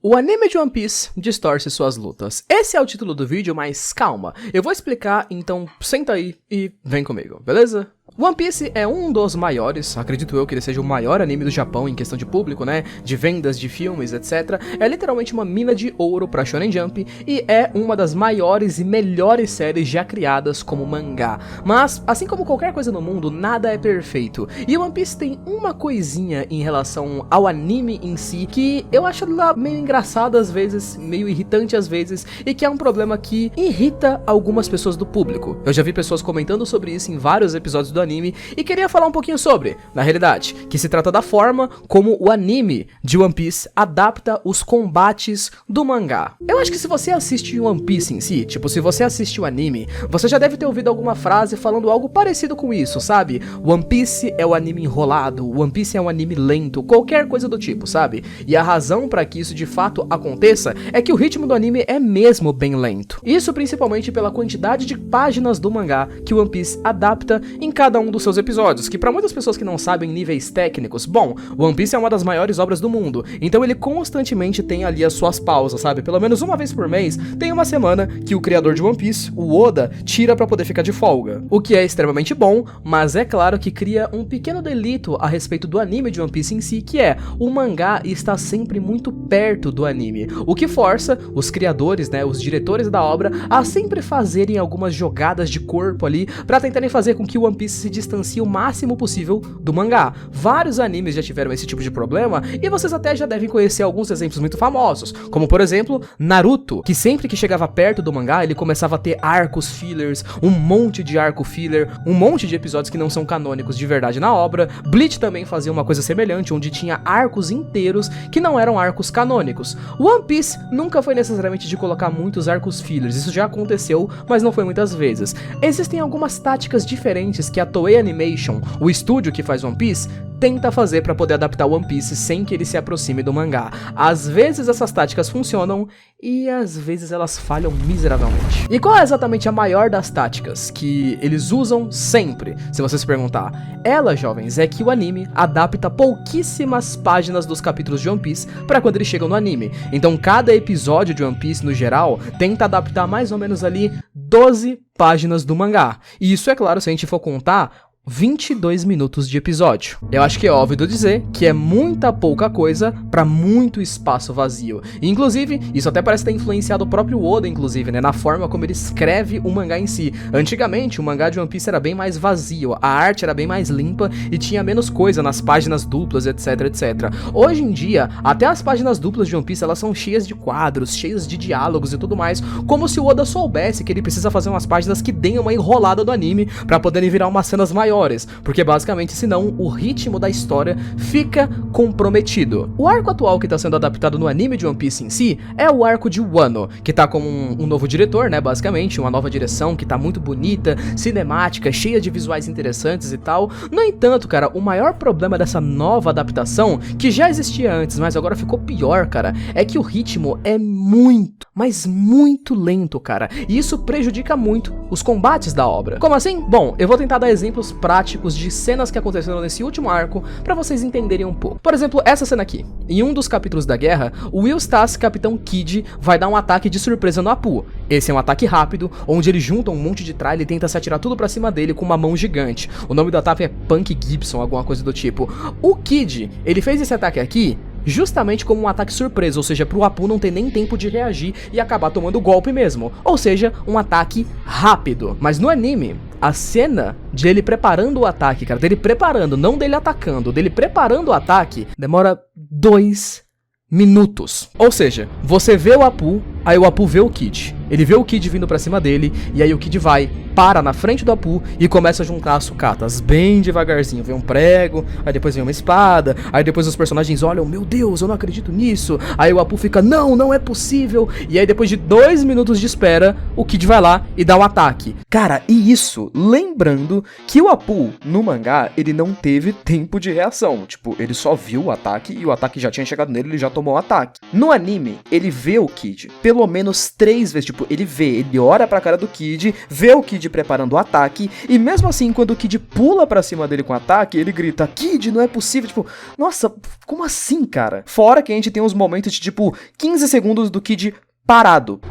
O anime de One Piece distorce suas lutas. Esse é o título do vídeo, mas calma, eu vou explicar, então senta aí e vem comigo, beleza? One Piece é um dos maiores, acredito eu que ele seja o maior anime do Japão em questão de público, né, de vendas de filmes, etc. É literalmente uma mina de ouro pra Shonen Jump e é uma das maiores e melhores séries já criadas como mangá. Mas, assim como qualquer coisa no mundo, nada é perfeito. E One Piece tem uma coisinha em relação ao anime em si que eu acho ela meio engraçada às vezes, meio irritante às vezes, e que é um problema que irrita algumas pessoas do público. Eu já vi pessoas comentando sobre isso em vários episódios do anime e queria falar um pouquinho sobre, na realidade, que se trata da forma como o anime de One Piece adapta os combates do mangá. Eu acho que se você assiste One Piece em si, tipo, se você assiste o anime, você já deve ter ouvido alguma frase falando algo parecido com isso, sabe? One Piece é o anime enrolado, One Piece é um anime lento, qualquer coisa do tipo, sabe? E a razão pra que isso de fato aconteça é que o ritmo do anime é mesmo bem lento. Isso principalmente pela quantidade de páginas do mangá que One Piece adapta em cada um dos seus episódios, que pra muitas pessoas que não sabem níveis técnicos, bom, One Piece é uma das maiores obras do mundo, então ele constantemente tem ali as suas pausas, sabe? Pelo menos uma vez por mês, tem uma semana que o criador de One Piece, o Oda, tira pra poder ficar de folga. O que é extremamente bom, mas é claro que cria um pequeno delito a respeito do anime de One Piece em si, que é, o mangá está sempre muito perto do anime, o que força os criadores, né, os diretores da obra, a sempre fazerem algumas jogadas de corpo ali, pra tentarem fazer com que o One Piece se distancie o máximo possível do mangá. Vários animes já tiveram esse tipo de problema, e vocês até já devem conhecer alguns exemplos muito famosos, como por exemplo, Naruto, que sempre que chegava perto do mangá, ele começava a ter arcos fillers, um monte de arco filler, um monte de episódios que não são canônicos de verdade na obra. Bleach também fazia uma coisa semelhante, onde tinha arcos inteiros que não eram arcos canônicos. One Piece nunca foi necessariamente de colocar muitos arcos fillers, isso já aconteceu, mas não foi muitas vezes. Existem algumas táticas diferentes que a Toei Animation, o estúdio que faz One Piece, tenta fazer para poder adaptar One Piece sem que ele se aproxime do mangá. Às vezes essas táticas funcionam e às vezes elas falham miseravelmente. E qual é exatamente a maior das táticas que eles usam sempre, se você se perguntar? Ela, jovens, é que o anime adapta pouquíssimas páginas dos capítulos de One Piece para quando eles chegam no anime. Então cada episódio de One Piece no geral tenta adaptar mais ou menos ali 12 páginas do mangá. E isso é claro se a gente for contar 22 minutos de episódio. Eu acho que é óbvio dizer que é muita pouca coisa pra muito espaço vazio. E, inclusive, isso até parece ter influenciado o próprio Oda, inclusive, né, na forma como ele escreve o mangá em si. Antigamente, o mangá de One Piece era bem mais vazio, a arte era bem mais limpa e tinha menos coisa nas páginas duplas, etc, etc. Hoje em dia, até as páginas duplas de One Piece, elas são cheias de quadros, cheias de diálogos e tudo mais, como se o Oda soubesse que ele precisa fazer umas páginas que deem uma enrolada do anime pra poderem virar umas cenas maiores. Porque basicamente, senão, o ritmo da história fica comprometido. O arco atual que tá sendo adaptado no anime de One Piece em si é o arco de Wano, que tá com um novo diretor, né, basicamente, uma nova direção que tá muito bonita, cinemática, cheia de visuais interessantes e tal. No entanto, cara, o maior problema dessa nova adaptação, que já existia antes, mas agora ficou pior, cara, é que o ritmo é muito, mas muito lento, cara, e isso prejudica muito os combates da obra. Como assim? Bom, eu vou tentar dar exemplos práticos de cenas que aconteceram nesse último arco pra vocês entenderem um pouco. Por exemplo, essa cena aqui. Em um dos capítulos da guerra, o Will Stass, Capitão Kid, vai dar um ataque de surpresa no Apu. Esse é um ataque rápido, onde ele junta um monte de tralha e tenta se atirar tudo pra cima dele com uma mão gigante. O nome do ataque é Punk Gibson, alguma coisa do tipo. O Kid, ele fez esse ataque aqui justamente como um ataque surpresa, ou seja, pro Apu não ter nem tempo de reagir e acabar tomando o golpe mesmo, ou seja, um ataque rápido. Mas no anime, a cena de ele preparando o ataque, cara, dele preparando, não dele atacando, dele preparando o ataque, demora 2 minutos. Ou seja, você vê o Apu, aí o Apu vê o Kid. Ele vê o Kid vindo pra cima dele, e aí o Kid vai, para na frente do Apu e começa a juntar as sucatas bem devagarzinho. Vem um prego, aí depois vem uma espada, aí depois os personagens olham, meu Deus, eu não acredito nisso. Aí o Apu fica, não, não é possível. E aí depois de 2 minutos de espera, o Kid vai lá e dá um ataque. Cara, e isso, lembrando que o Apu, no mangá, ele não teve tempo de reação. Tipo, ele só viu o ataque e o ataque já tinha chegado nele, ele já tomou o ataque. No anime, ele vê o Kid pelo menos 3 vezes, tipo, ele vê, ele olha pra cara do Kid, vê o Kid Kid preparando o ataque, e mesmo assim, quando o Kid pula pra cima dele com o ataque, ele grita, Kid, não é possível, tipo, nossa, como assim, cara? Fora que a gente tem uns momentos de, tipo, 15 segundos do Kid parado.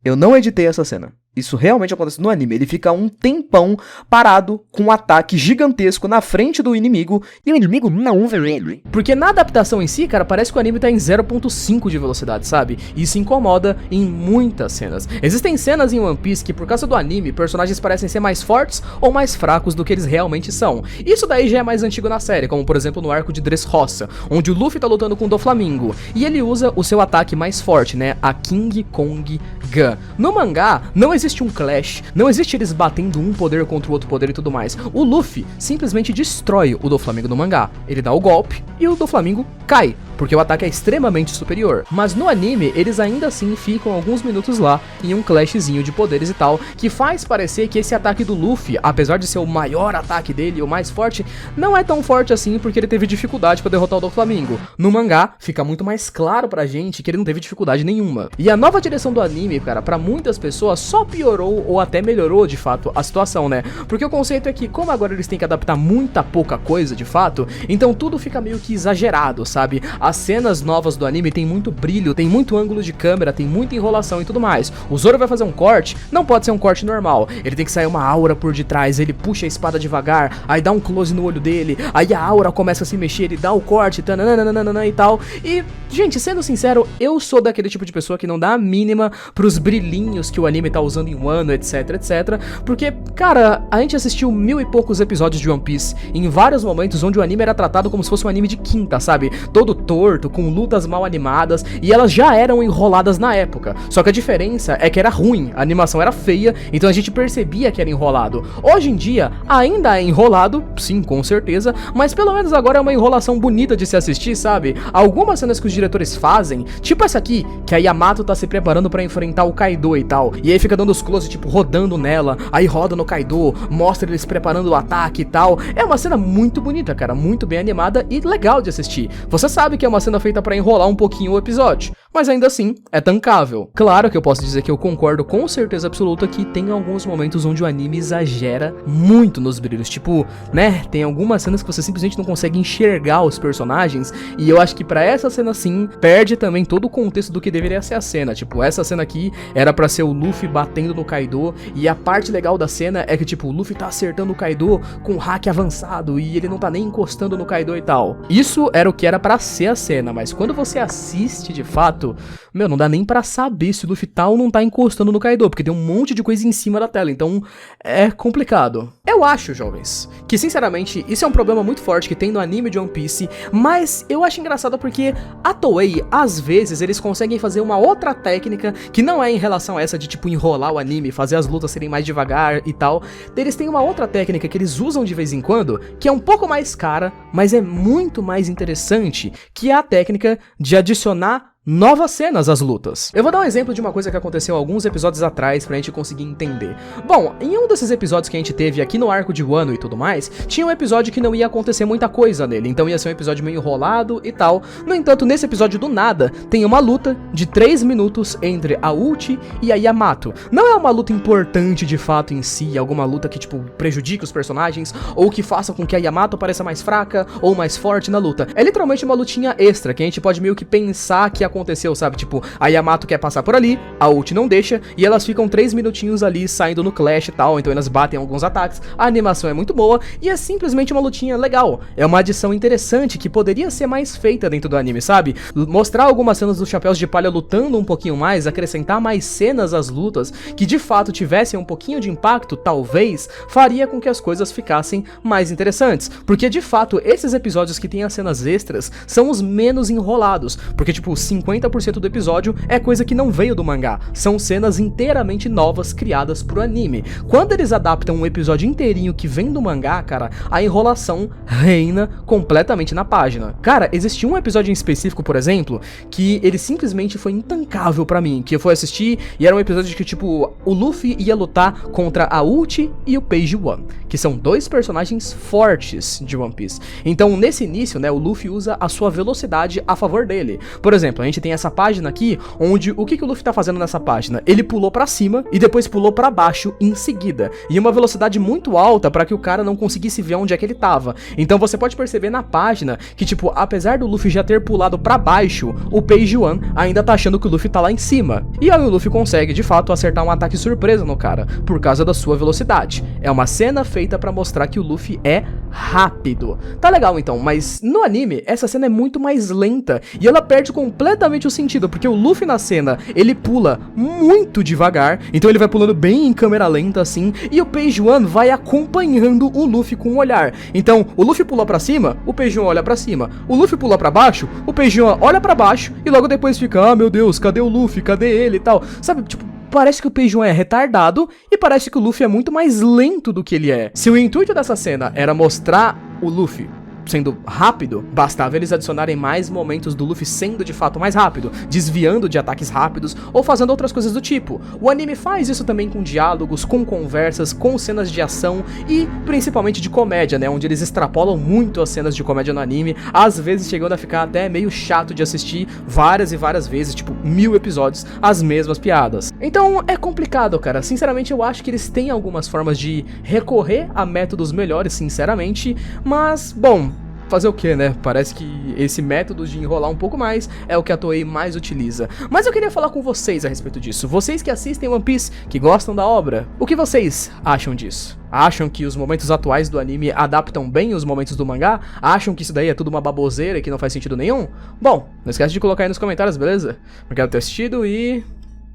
Eu não editei essa cena. Isso realmente acontece no anime, ele fica um tempão parado com um ataque gigantesco na frente do inimigo e o inimigo não vê ele. Porque na adaptação em si, cara, parece que o anime tá em 0.5 de velocidade, sabe? E isso incomoda em muitas cenas. Existem cenas em One Piece que por causa do anime, personagens parecem ser mais fortes ou mais fracos do que eles realmente são. Isso daí já é mais antigo na série, como por exemplo no arco de Dressrosa, onde o Luffy tá lutando com o Doflamingo e ele usa o seu ataque mais forte, né? A King Kong Gun. No mangá, não existe um clash, não existe eles batendo um poder contra o outro poder e tudo mais. O Luffy simplesmente destrói o Doflamingo no mangá. Ele dá o golpe e o Doflamingo cai, porque o ataque é extremamente superior. Mas no anime, eles ainda assim ficam alguns minutos lá em um clashzinho de poderes e tal, que faz parecer que esse ataque do Luffy, apesar de ser o maior ataque dele, o mais forte, não é tão forte assim porque ele teve dificuldade pra derrotar o Doflamingo. No mangá, fica muito mais claro pra gente que ele não teve dificuldade nenhuma. E a nova direção do anime, cara, pra muitas pessoas só piorou ou até melhorou de fato a situação, né? Porque o conceito é que como agora eles têm que adaptar muita pouca coisa de fato, então tudo fica meio que exagerado, sabe? As cenas novas do anime tem muito brilho, tem muito ângulo de câmera, tem muita enrolação e tudo mais. O Zoro vai fazer um corte, não pode ser um corte normal, ele tem que sair uma aura por detrás, ele puxa a espada devagar, aí dá um close no olho dele, aí a aura começa a se mexer, ele dá o corte, tananana e tal. E, gente, sendo sincero, eu sou daquele tipo de pessoa que não dá a mínima pros brilhinhos que o anime tá usando em um ano, etc, etc, porque, cara, a gente assistiu 1000 e poucos episódios de One Piece, em vários momentos onde o anime era tratado como se fosse um anime de quinta, sabe? Todo torto, com lutas mal animadas, e elas já eram enroladas na época, só que a diferença é que era ruim, a animação era feia, então a gente percebia que era enrolado. Hoje em dia, ainda é enrolado, sim, com certeza, mas pelo menos agora é uma enrolação bonita de se assistir, sabe? Algumas cenas que os diretores fazem, tipo essa aqui, que a Yamato tá se preparando pra enfrentar o Kaido e tal, e aí fica dando os close, tipo, rodando nela, aí roda no Kaido, mostra eles preparando o ataque e tal. É uma cena muito bonita, cara, muito bem animada e legal de assistir. Você sabe que é uma cena feita pra enrolar um pouquinho o episódio, mas ainda assim, é tancável. Claro que eu posso dizer que eu concordo com certeza absoluta que tem alguns momentos onde o anime exagera muito nos brilhos, tipo, né, tem algumas cenas que você simplesmente não consegue enxergar os personagens, e eu acho que pra essa cena sim, perde também todo o contexto do que deveria ser a cena. Tipo, essa cena aqui era pra ser o Luffy batendo no Kaido, e a parte legal da cena é que, tipo, o Luffy tá acertando o Kaido com um hack avançado, e ele não tá nem encostando no Kaido e tal. Isso era o que era pra ser a cena, mas quando você assiste de fato, meu, não dá nem pra saber se o Luffy tá ou não tá encostando no Kaido, porque tem um monte de coisa em cima da tela, então é complicado. Eu acho, jovens, que sinceramente isso é um problema muito forte que tem no anime de One Piece, mas eu acho engraçado porque a Toei, às vezes, eles conseguem fazer uma outra técnica que não é em relação a essa de, tipo, enrolar o anime, fazer as lutas serem mais devagar e tal. Eles têm uma outra técnica que eles usam de vez em quando, que é um pouco mais cara, mas é muito mais interessante, que é a técnica de adicionar novas cenas às lutas. Eu vou dar um exemplo de uma coisa que aconteceu alguns episódios atrás pra gente conseguir entender. Bom, em um desses episódios que a gente teve aqui no arco de Wano e tudo mais, tinha um episódio que não ia acontecer muita coisa nele, então ia ser um episódio meio enrolado e tal. No entanto, nesse episódio do nada, tem uma luta de 3 minutos entre a Uchi e a Yamato. Não é uma luta importante de fato em si, alguma luta que, tipo, prejudique os personagens, ou que faça com que a Yamato pareça mais fraca ou mais forte na luta. É literalmente uma lutinha extra, que a gente pode meio que pensar que aconteceu, sabe? Tipo, a Yamato quer passar por ali, a Uchi não deixa, e elas ficam 3 minutinhos ali saindo no clash e tal, então elas batem alguns ataques, a animação é muito boa, e é simplesmente uma lutinha legal. É uma adição interessante que poderia ser mais feita dentro do anime, sabe? Mostrar algumas cenas dos Chapéus de Palha lutando um pouquinho mais, acrescentar mais cenas às lutas, que de fato tivessem um pouquinho de impacto, talvez, faria com que as coisas ficassem mais interessantes. Porque de fato, esses episódios que tem as cenas extras são os menos enrolados, porque tipo, 50% do episódio é coisa que não veio do mangá, são cenas inteiramente novas criadas pro anime. Quando eles adaptam um episódio inteirinho que vem do mangá, cara, a enrolação reina completamente na página. Cara, existiu um episódio em específico, por exemplo, que ele simplesmente foi intancável pra mim, que eu fui assistir e era um episódio que, tipo, o Luffy ia lutar contra a Uchi e o Page One, que são dois personagens fortes de One Piece. Então, nesse início, né, o Luffy usa a sua velocidade a favor dele. Por exemplo, a gente tem essa página aqui, onde o que o Luffy tá fazendo nessa página? Ele pulou pra cima e depois pulou pra baixo em seguida, e uma velocidade muito alta pra que o cara não conseguisse ver onde é que ele tava. Então você pode perceber na página que, tipo, apesar do Luffy já ter pulado pra baixo, o Page One ainda tá achando que o Luffy tá lá em cima. E aí o Luffy consegue, de fato, acertar um ataque surpresa no cara, por causa da sua velocidade. É uma cena feita pra mostrar que o Luffy é rápido. Tá legal então, mas no anime, essa cena é muito mais lenta, e ela perde completamente o sentido, porque o Luffy na cena, ele pula muito devagar, então ele vai pulando bem em câmera lenta assim, e o Page One vai acompanhando o Luffy com o olhar. Então, o Luffy pula pra cima, o Page One olha pra cima. O Luffy pula pra baixo, o Page One olha pra baixo, e logo depois fica, ah meu Deus, cadê o Luffy, cadê ele e tal. Sabe, tipo, parece que o Page One é retardado e parece que o Luffy é muito mais lento do que ele é. Se o intuito dessa cena era mostrar o Luffy sendo rápido, bastava eles adicionarem mais momentos do Luffy sendo de fato mais rápido, desviando de ataques rápidos ou fazendo outras coisas do tipo. O anime faz isso também com diálogos, com conversas, com cenas de ação e principalmente de comédia, né, onde eles extrapolam muito as cenas de comédia no anime, às vezes chegando a ficar até meio chato de assistir várias e várias vezes, tipo 1000 episódios, as mesmas piadas. Então é complicado, cara, sinceramente eu acho que eles têm algumas formas de recorrer a métodos melhores, sinceramente, mas, bom, fazer o que, né? Parece que esse método de enrolar um pouco mais é o que a Toei mais utiliza. Mas eu queria falar com vocês a respeito disso. Vocês que assistem One Piece, que gostam da obra, o que vocês acham disso? Acham que os momentos atuais do anime adaptam bem os momentos do mangá? Acham que isso daí é tudo uma baboseira e que não faz sentido nenhum? Bom, não esquece de colocar aí nos comentários, beleza? Obrigado por ter assistido e...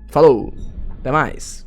falou! Até mais!